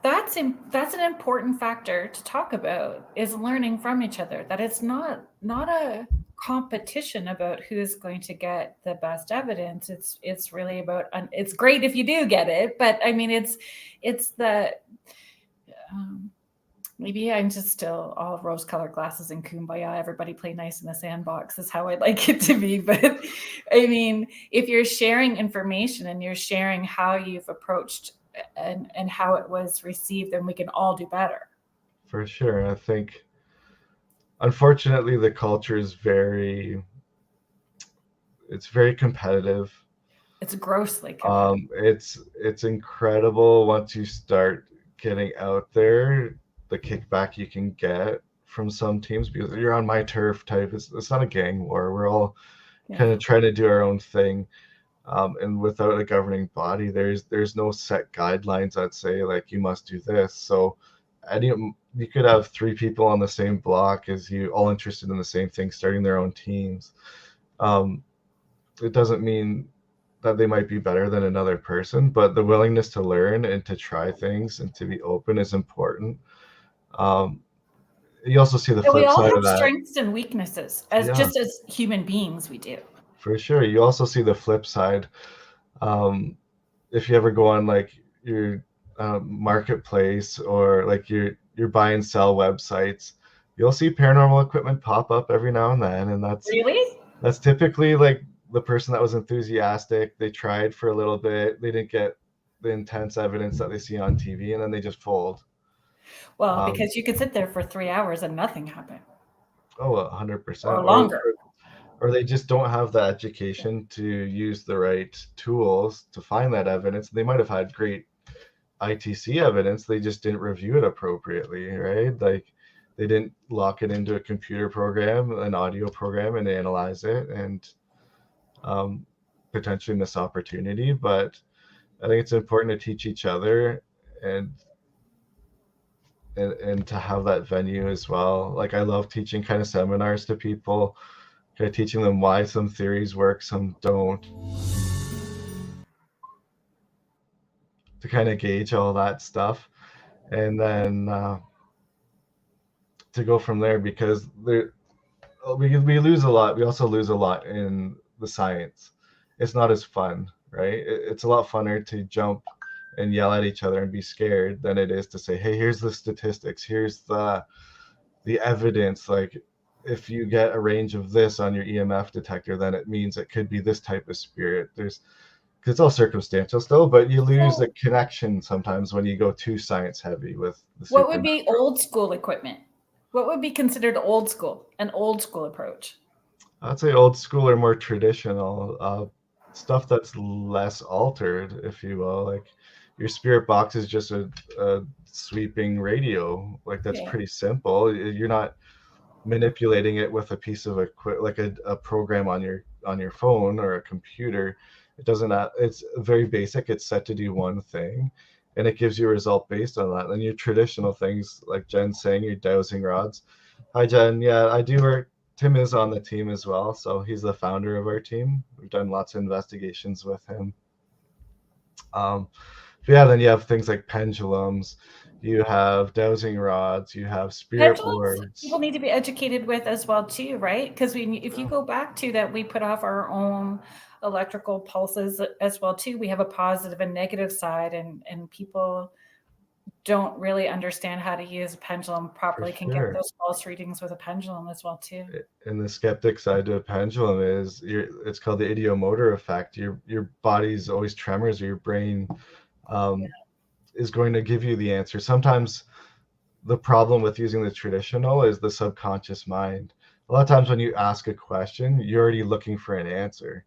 that's an important factor to talk about, is learning from each other, that it's not a competition about who's going to get the best evidence. It's really about, it's great if you do get it, but I mean, it's the um, maybe I'm just still all rose-colored glasses and kumbaya. Everybody play nice in the sandbox is how I'd like it to be. But I mean, if you're sharing information and you're sharing how you've approached and how it was received, then we can all do better. For sure. I think, unfortunately, the culture is very competitive. It's grossly competitive. It's incredible once you start getting out there, the kickback you can get from some teams because you're on my turf type. It's not a gang war. We're all kind Yeah. of trying to do our own thing. And without a governing body, there's no set guidelines that say like you must do this. So you could have 3 people on the same block as you, all interested in the same thing, starting their own teams. Um, it doesn't mean that they might be better than another person, but the willingness to learn and to try things and to be open is important. Um, you also see the So we flip all side have of that. strengths and weaknesses, as Yeah, just as human beings we do. for sure. You also see the flip side. Um, if you ever go on like your marketplace, or like your buy and sell websites, you'll see paranormal equipment pop up every now and then, and Really? that's typically like the person that was enthusiastic. They tried for a little bit, they didn't get the intense evidence that they see on TV, and then they just fold. Well, Um, because you could sit there for 3 hours and nothing happened, oh, or 100%. Or longer. or they just don't have the education to use the right tools to find that evidence. They might have had great ITC evidence, they just didn't review it appropriately, right? Like they didn't lock it into a computer program, an audio program, and analyze it, and um, potentially miss opportunity. But I think it's important to teach each other, and and to have that venue as well. Like I love teaching kind of seminars to people, kind of teaching them why some theories work, some don't, to kind of gauge all that stuff, and then to go from there, because we lose a lot. We also lose a lot in the science. It's not as fun, right? It's a lot funner to jump and yell at each other and be scared than it is to say, hey, here's the statistics, here's the evidence. Like if you get a range of this on your EMF detector, then it means it could be this type of spirit. There's, because it's all circumstantial still, but you lose the So connection sometimes when you go too science heavy with the what would supernatural. be old school equipment? What would be considered old school, an old school approach? I'd say old school or more traditional stuff that's less altered, if you will. Like your spirit box is just a sweeping radio. Like that's Yeah. pretty simple. You're not manipulating it with a piece of like a program on your phone or a computer. It doesn't it's very basic. It's set to do one thing, and it gives you a result based on that. And your traditional things, like Jen's saying, your dowsing rods. Hi Jen. Yeah, I do work. Tim is on the team as well, so he's the founder of our team. We've done lots of investigations with him. um, but yeah, then you have things like pendulums, you have dowsing rods, you have spirit Pendulums, people boards. need to be educated with as well too, right? Because if you Yeah, go back to that, we put off our own electrical pulses as well too. We have a positive and negative side, and people don't really understand how to use a pendulum for properly. Can get sure. those false readings with a pendulum as well too. And the skeptic side to a pendulum is it's called the ideomotor effect. Your body's always tremors, or your brain um, is going to give you the answer. Sometimes the problem with using the traditional is the subconscious mind. A lot of times when you ask a question, you're already looking for an answer.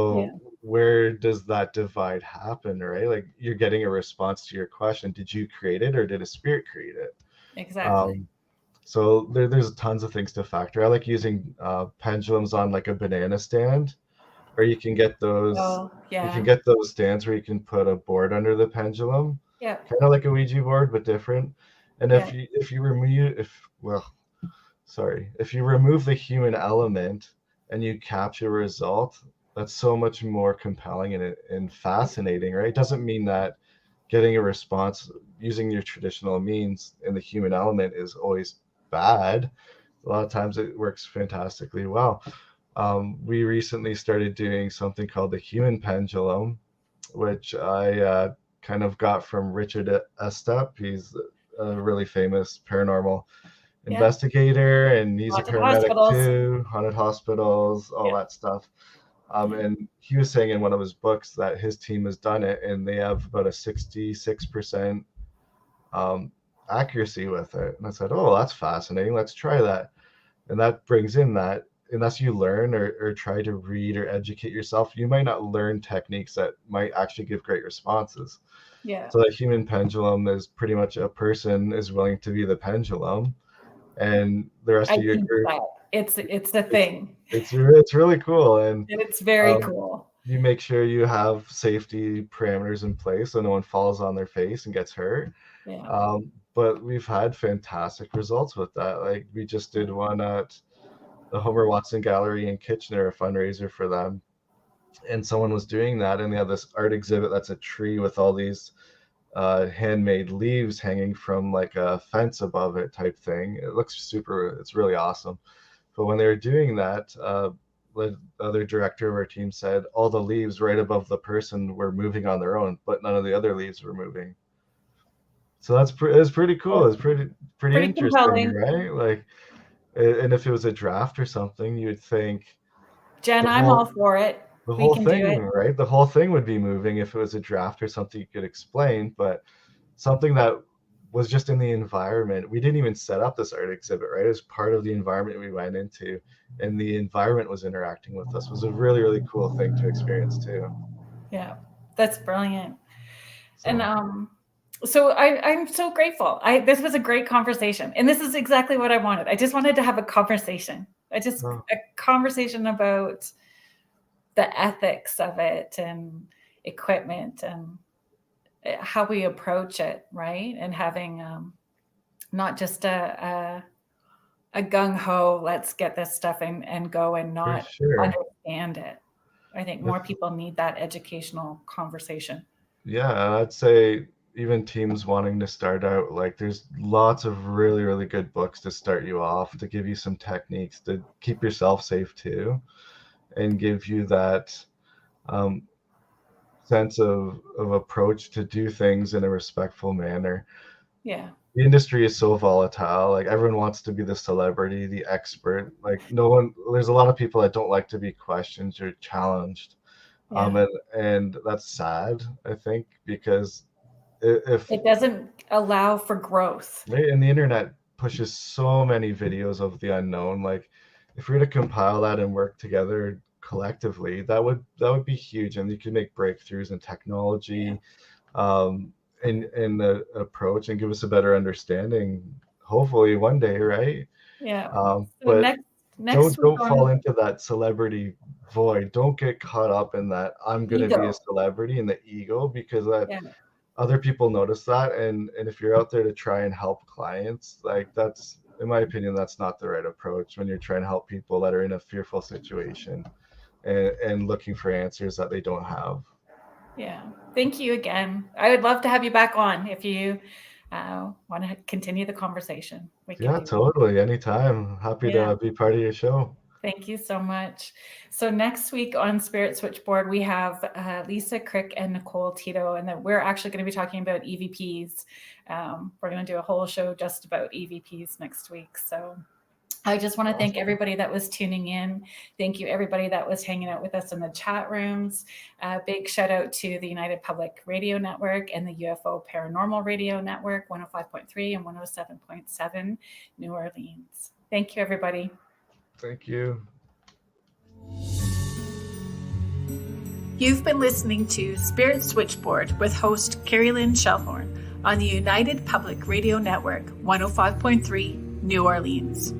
Yeah, So where does that divide happen, right? Like you're getting a response to your question. Did you create it or did a spirit create it? exactly. Um, so there's tons of things to factor. I like using pendulums on like a banana stand, or Oh, you can yeah, get those stands where you can put a board under the pendulum, yeah, kind of like a Ouija board but different. And yeah, if you remove if well sorry if you remove the human element and you capture a result, that's so much more compelling and fascinating, right? It doesn't mean that getting a response using your traditional means in the human element is always bad. A lot of times it works fantastically well. We recently started doing something called the human pendulum, which I kind of got from Richard Estep. He's a really famous paranormal yeah. investigator, and he's a Haunted paramedic hospitals. too, haunted hospitals, all Yeah, that stuff. yeah. And he was saying in one of his books that his team has done it, and they have about a 66% um, accuracy with it. And I said, oh, that's fascinating. Let's try that. And that brings in that unless you learn or try to read or educate yourself, you might not learn techniques that might actually give great responses. Yeah. So the human pendulum is pretty much a person is willing to be the pendulum, and the rest I of your teach group. that. It's the It's thing. it's really cool, and And it's very um, cool. you make sure you have safety parameters in place so no one falls on their face and gets hurt. Yeah. But we've had fantastic results with that. Like we just did one at the Homer Watson Gallery in Kitchener, a fundraiser for them, and someone was doing that, and they had this art exhibit that's a tree with all these handmade leaves hanging from like a fence above it type thing. It looks super, it's really awesome. But when they were doing that, the other director of our team said all the leaves right above the person were moving on their own, but none of the other leaves were moving. So it's pretty cool. That's It's pretty pretty interesting, compelling. right? Like, and if it was a draft or something, you'd think Jen, the I'm all whole for it. the We whole can do thing, it. right? The whole thing would be moving if it was a draft or something you could explain, but something that was just in the environment. We didn't even set up this art exhibit, right? It was part of the environment we went into, and the environment was interacting with us. It was a really, really cool thing to experience too. Yeah, that's brilliant. And So so I'm so grateful. This was a great conversation, and this is exactly what I wanted. I just wanted to have a conversation. A conversation about the ethics of it and equipment and how we approach it, right? And having not just a gung ho, let's get this stuff and go and for not sure. understand it. I think more people need that educational conversation. Yeah, and I'd say even teams wanting to start out, like there's lots of really, really good books to start you off, to give you some techniques to keep yourself safe too, and give you that um, sense of approach to do things in a respectful manner. Yeah. The industry is so volatile. Like everyone wants to be the celebrity, the expert. Like no one, there's a lot of people that don't like to be questioned or challenged. Yeah. And that's sad, I think, because if It doesn't allow for growth. right, and the internet pushes so many videos of the unknown. Like if we were to compile that and work together collectively, that would be huge, and you can make breakthroughs in Yeah. technology, in the approach, and give us a better understanding. Hopefully one day, right? Yeah. So But next don't week don't fall on into that celebrity void. Don't get caught up in that I'm gonna be a ego. celebrity and the ego, because that Yeah. other people notice that, and if you're out there to try and help clients, like that's, in my opinion, that's not the right approach when you're trying to help people that are in a fearful situation and looking for answers that they don't have. Yeah. Thank you again. I would love to have you back on if you want to continue the conversation. We can Yeah, do that. totally, anytime. Happy Yeah. to be part of your show. Thank you so much. So next week on Spirit Switchboard, we have Lisa Crick and Nicole Tito, and then we're actually going to be talking about EVPs. We're going to do a whole show just about EVPs next week. So I just want to thank Awesome. everybody that was tuning in. Thank you, everybody that was hanging out with us in the chat rooms. Big shout out to the United Public Radio Network and the UFO Paranormal Radio Network, 105.3 and 107.7 New Orleans. Thank you, everybody. Thank you. You've been listening to Spirit Switchboard with host Carrie Lynn Shellhorn on the United Public Radio Network, 105.3 New Orleans.